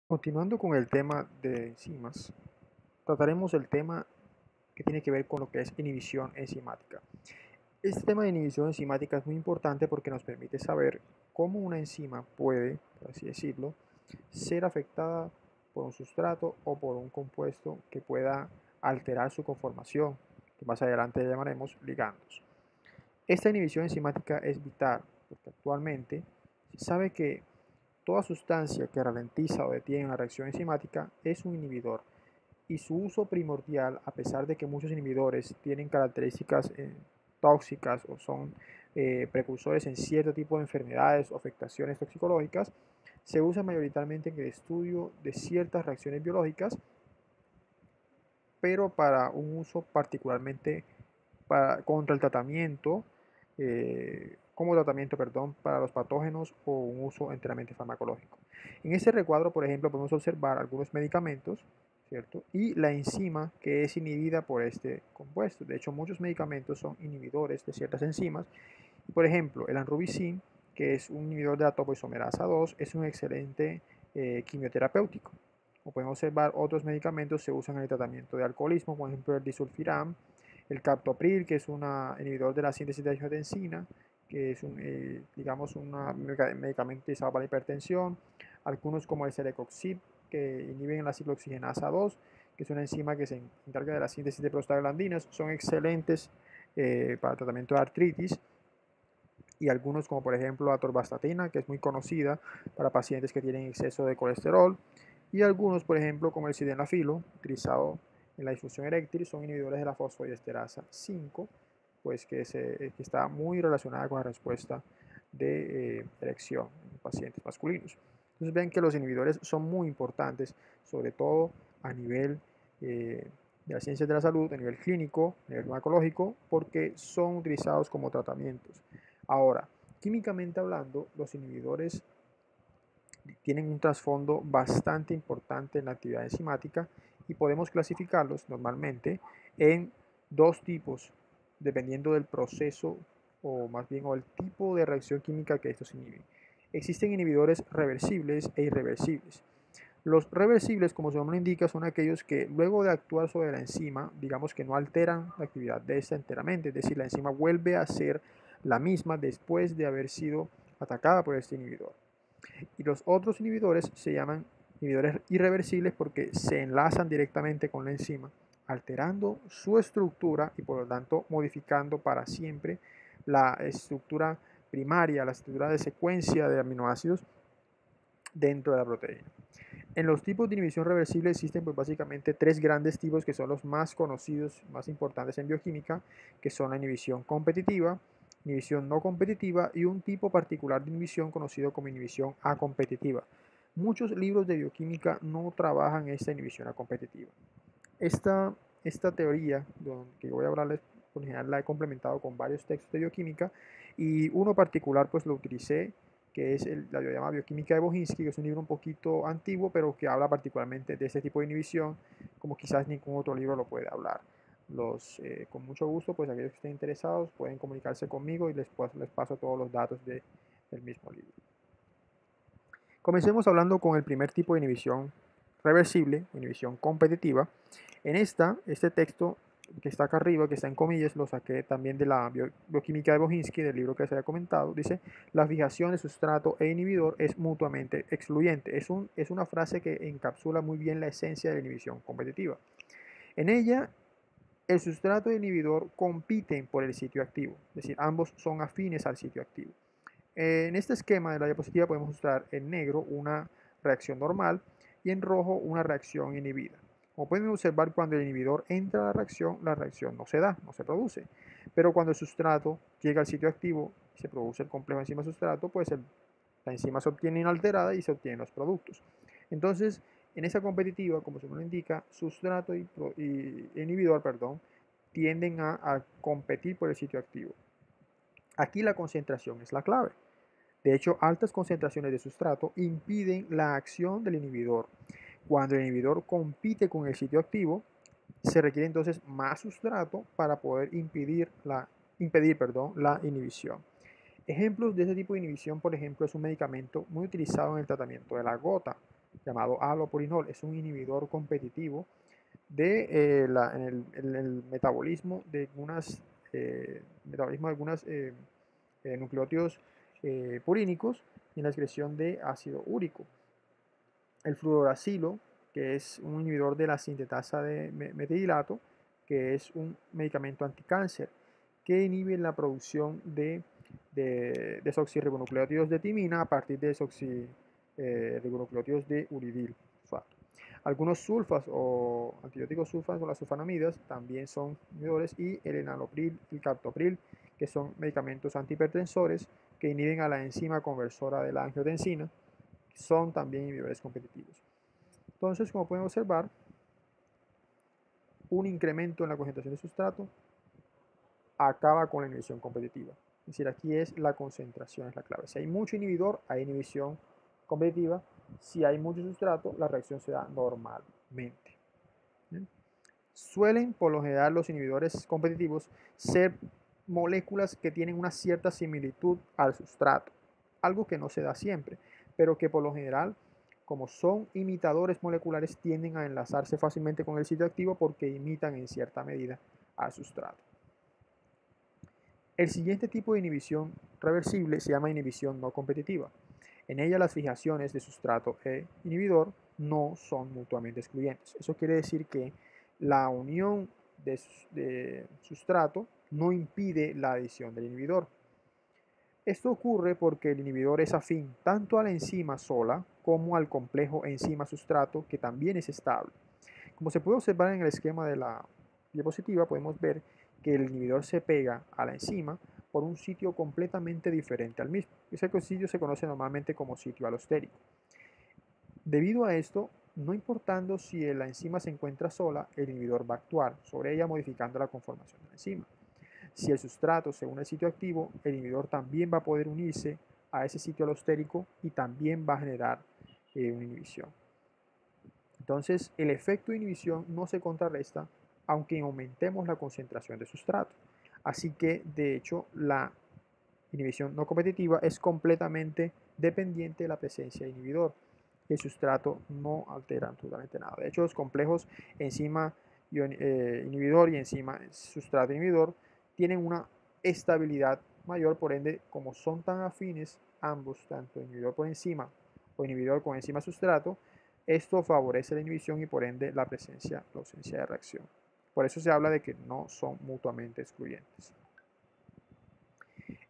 Continuando con el tema de enzimas, trataremos el tema que tiene que ver con lo que es inhibición enzimática. Este tema de inhibición enzimática es muy importante porque nos permite saber cómo una enzima puede, por así decirlo, ser afectada por un sustrato o por un compuesto que pueda alterar su conformación, que más adelante llamaremos ligandos. Esta inhibición enzimática es vital porque actualmente se sabe que toda sustancia que ralentiza o detiene una reacción enzimática es un inhibidor y su uso primordial, a pesar de que muchos inhibidores tienen características tóxicas o son precursores en cierto tipo de enfermedades o afectaciones toxicológicas, se usa mayoritariamente en el estudio de ciertas reacciones biológicas, pero para un uso particularmente contra el tratamiento, como tratamiento, perdón, para los patógenos o un uso enteramente farmacológico. En este recuadro, por ejemplo, podemos observar algunos medicamentos, ¿cierto? Y la enzima que es inhibida por este compuesto. De hecho, muchos medicamentos son inhibidores de ciertas enzimas. Por ejemplo, el anrubicin, que es un inhibidor de la topoisomerasa 2, es un excelente quimioterapéutico. Como podemos observar, otros medicamentos se usan en el tratamiento de alcoholismo, por ejemplo el disulfiram, el captopril, que es un inhibidor de la síntesis de angiotensina, que es digamos un medicamento utilizado para la hipertensión, algunos como el celecoxib, que inhiben la ciclooxigenasa 2, que es una enzima que se encarga de la síntesis de prostaglandinas, son excelentes para el tratamiento de artritis, y algunos como por ejemplo la atorvastatina, que es muy conocida para pacientes que tienen exceso de colesterol, y algunos por ejemplo como el sildenafilo, utilizado en la disfunción eréctil, son inhibidores de la fosfodiesterasa 5, pues que está muy relacionada con la respuesta de erección en pacientes masculinos. Entonces ven que los inhibidores son muy importantes, sobre todo a nivel de las ciencias de la salud, a nivel clínico, a nivel farmacológico, porque son utilizados como tratamientos. Ahora, químicamente hablando, los inhibidores tienen un trasfondo bastante importante en la actividad enzimática y podemos clasificarlos normalmente en dos tipos, dependiendo del proceso o más bien o el tipo de reacción química que estos inhiben. Existen inhibidores reversibles e irreversibles. Los reversibles, como su nombre indica, son aquellos que luego de actuar sobre la enzima, digamos que no alteran la actividad de esta enteramente, es decir, la enzima vuelve a ser la misma después de haber sido atacada por este inhibidor. Y los otros inhibidores se llaman inhibidores irreversibles porque se enlazan directamente con la enzima, alterando su estructura y por lo tanto modificando para siempre la estructura primaria, la estructura de secuencia de aminoácidos dentro de la proteína. En los tipos de inhibición reversible existen pues básicamente tres grandes tipos que son los más conocidos, más importantes en bioquímica, que son la inhibición competitiva, inhibición no competitiva y un tipo particular de inhibición conocido como inhibición acompetitiva. Muchos libros de bioquímica no trabajan esta inhibición acompetitiva. Esta, esta teoría que voy a hablarles, por general la he complementado con varios textos de bioquímica y uno particular pues lo utilicé, que es la llama Bioquímica de Bohinsky, que es un libro un poquito antiguo, pero que habla particularmente de este tipo de inhibición, como quizás ningún otro libro lo puede hablar. Con mucho gusto, pues aquellos que estén interesados pueden comunicarse conmigo y les paso todos los datos del mismo libro. Comencemos hablando con el primer tipo de inhibición reversible, inhibición competitiva. Este texto que está acá arriba, que está en comillas, lo saqué también de la bioquímica de Bohinsky, del libro que se había comentado. Dice, la fijación de sustrato e inhibidor es mutuamente excluyente. Es una frase que encapsula muy bien la esencia de la inhibición competitiva. En ella, el sustrato y el inhibidor compiten por el sitio activo, es decir, ambos son afines al sitio activo. En este esquema de la diapositiva podemos mostrar en negro una reacción normal y en rojo una reacción inhibida. Como pueden observar, cuando el inhibidor entra a la reacción no se da, no se produce. Pero cuando el sustrato llega al sitio activo y se produce el complejo enzima-sustrato, pues la enzima se obtiene inalterada y se obtienen los productos. Entonces, en esa competitiva, como se nos indica, sustrato y inhibidor, perdón, tienden a competir por el sitio activo. Aquí la concentración es la clave. De hecho, altas concentraciones de sustrato impiden la acción del inhibidor. Cuando el inhibidor compite con el sitio activo, se requiere entonces más sustrato para poder impedir la inhibición. Ejemplos de este tipo de inhibición, por ejemplo, es un medicamento muy utilizado en el tratamiento de la gota, llamado allopurinol. Es un inhibidor competitivo en el metabolismo de algunos nucleótidos purínicos y en la excreción de ácido úrico. El fluoracilo, que es un inhibidor de la sintetasa de metilato, que es un medicamento anticáncer, que inhibe la producción de desoxirribonucleótidos de timina a partir de desoxirribonucleótidos de uridil. Algunos sulfas o antibióticos sulfas o las sulfanamidas también son inhibidores, y el enalapril y el captopril, que son medicamentos antihipertensores que inhiben a la enzima conversora de la angiotensina, son también inhibidores competitivos. Entonces, como pueden observar, un incremento en la concentración de sustrato acaba con la inhibición competitiva. Es decir, aquí es la concentración es la clave. Si hay mucho inhibidor, hay inhibición competitiva. Si hay mucho sustrato, la reacción se da normalmente. ¿Bien? Suelen, por lo general, los inhibidores competitivos ser moléculas que tienen una cierta similitud al sustrato, algo que no se da siempre, pero que por lo general, como son imitadores moleculares, tienden a enlazarse fácilmente con el sitio activo porque imitan en cierta medida al sustrato. El siguiente tipo de inhibición reversible se llama inhibición no competitiva. En ella las fijaciones de sustrato e inhibidor no son mutuamente excluyentes. Eso quiere decir que la unión de sustrato no impide la adición del inhibidor. Esto ocurre porque el inhibidor es afín tanto a la enzima sola como al complejo enzima-sustrato, que también es estable. Como se puede observar en el esquema de la diapositiva, podemos ver que el inhibidor se pega a la enzima por un sitio completamente diferente al mismo. Ese sitio se conoce normalmente como sitio alostérico. Debido a esto, no importando si la enzima se encuentra sola, el inhibidor va a actuar sobre ella modificando la conformación de la enzima. Si el sustrato se une al sitio activo, el inhibidor también va a poder unirse a ese sitio alostérico y también va a generar una inhibición. Entonces, el efecto de inhibición no se contrarresta aunque aumentemos la concentración de sustrato. Así que, de hecho, la inhibición no competitiva es completamente dependiente de la presencia de inhibidor. El sustrato no altera absolutamente nada. De hecho, los complejos enzima inhibidor y enzima sustrato inhibidor tienen una estabilidad mayor, por ende, como son tan afines ambos, tanto inhibidor por enzima o inhibidor con enzima sustrato, esto favorece la inhibición y por ende la presencia o ausencia de reacción. Por eso se habla de que no son mutuamente excluyentes.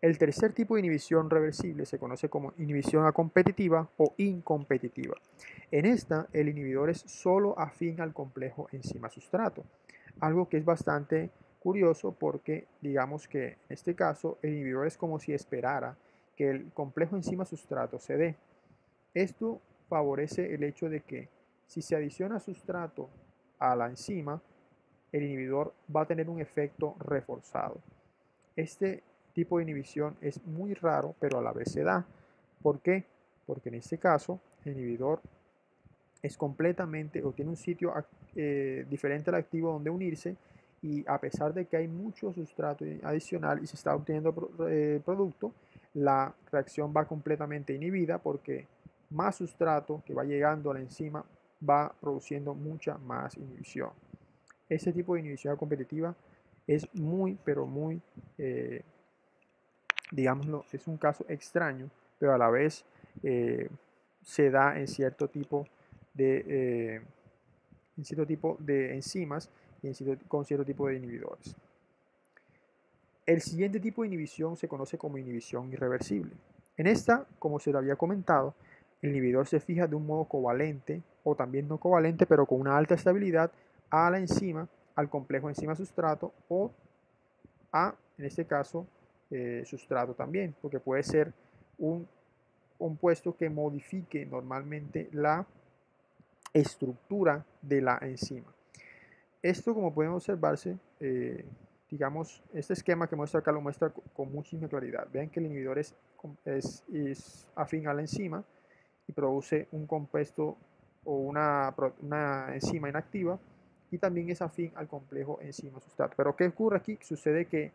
El tercer tipo de inhibición reversible se conoce como inhibición acompetitiva o incompetitiva. En esta, el inhibidor es solo afín al complejo enzima-sustrato, algo que es bastante curioso porque digamos que en este caso el inhibidor es como si esperara que el complejo enzima-sustrato se dé. Esto favorece el hecho de que si se adiciona sustrato a la enzima, el inhibidor va a tener un efecto reforzado. Este tipo de inhibición es muy raro, pero a la vez se da. ¿Por qué? Porque en este caso el inhibidor es completamente o tiene un sitio diferente al activo donde unirse, y a pesar de que hay mucho sustrato adicional y se está obteniendo producto, la reacción va completamente inhibida porque más sustrato que va llegando a la enzima va produciendo mucha más inhibición. Ese tipo de inhibición competitiva es muy, pero muy, digámoslo, es un caso extraño, pero a la vez se da en cierto tipo de enzimas y con cierto tipo de inhibidores. El siguiente tipo de inhibición se conoce como inhibición irreversible. En esta, como se lo había comentado, el inhibidor se fija de un modo covalente o también no covalente, pero con una alta estabilidad a la enzima, al complejo enzima-sustrato o en este caso, sustrato también, porque puede ser un compuesto que modifique normalmente la estructura de la enzima. Esto, como pueden observarse, digamos, este esquema que muestra acá lo muestra con muchísima claridad. Vean que el inhibidor es afín a la enzima y produce un compuesto o una enzima inactiva, y también es afín al complejo enzima-sustrato. Pero ¿qué ocurre aquí? Sucede que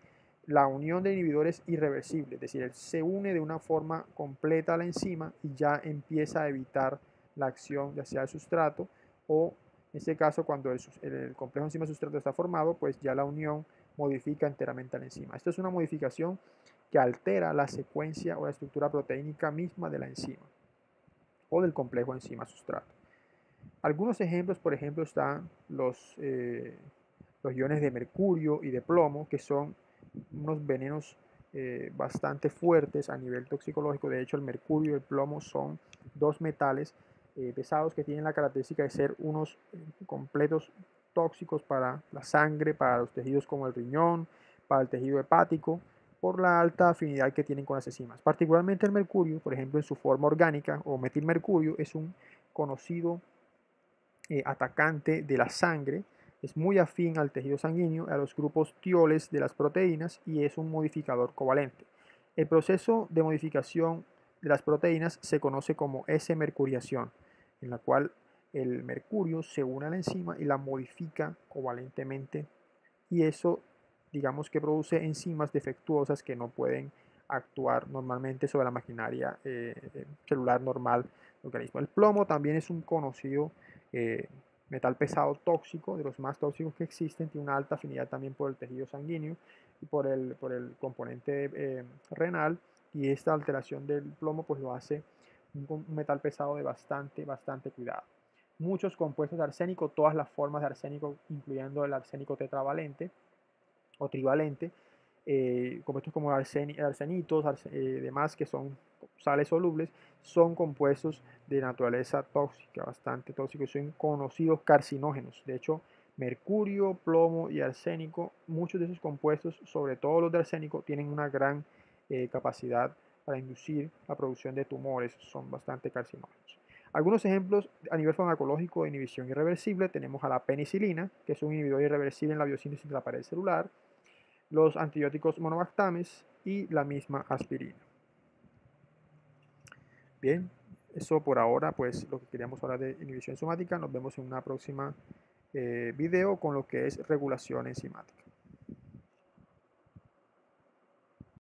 la unión de inhibidores es irreversible, es decir, él se une de una forma completa a la enzima y ya empieza a evitar la acción ya sea el sustrato o en este caso cuando el complejo enzima-sustrato está formado, pues ya la unión modifica enteramente a la enzima. Esto es una modificación que altera la secuencia o la estructura proteínica misma de la enzima o del complejo enzima-sustrato. Algunos ejemplos, por ejemplo, están los iones de mercurio y de plomo, que son unos venenos bastante fuertes a nivel toxicológico. De hecho, el mercurio y el plomo son dos metales pesados que tienen la característica de ser unos completos tóxicos para la sangre, para los tejidos como el riñón, para el tejido hepático, por la alta afinidad que tienen con las enzimas. Particularmente el mercurio, por ejemplo, en su forma orgánica o metilmercurio, es un conocido atacante de la sangre, es muy afín al tejido sanguíneo, a los grupos tioles de las proteínas y es un modificador covalente. El proceso de modificación de las proteínas se conoce como S-mercuriación, en la cual el mercurio se une a la enzima y la modifica covalentemente y eso digamos que produce enzimas defectuosas que no pueden actuar normalmente sobre la maquinaria celular normal del organismo. El plomo también es un conocido eh, metal pesado tóxico, de los más tóxicos que existen, tiene una alta afinidad también por el tejido sanguíneo y por el componente renal, y esta alteración del plomo pues lo hace un metal pesado de bastante cuidado. Muchos compuestos de arsénico, todas las formas de arsénico, incluyendo el arsénico tetravalente o trivalente, compuestos como arsenitos, demás que son sales solubles, son compuestos de naturaleza tóxica, bastante tóxicos, son conocidos carcinógenos. De hecho, mercurio, plomo y arsénico, muchos de esos compuestos, sobre todo los de arsénico, tienen una gran capacidad para inducir la producción de tumores, son bastante carcinógenos. Algunos ejemplos a nivel farmacológico de inhibición irreversible tenemos a la penicilina, que es un inhibidor irreversible en la biosíntesis de la pared celular, los antibióticos monobactames y la misma aspirina. Bien, eso por ahora, pues lo que queríamos hablar de inhibición enzimática. Nos vemos en una próxima video con lo que es regulación enzimática.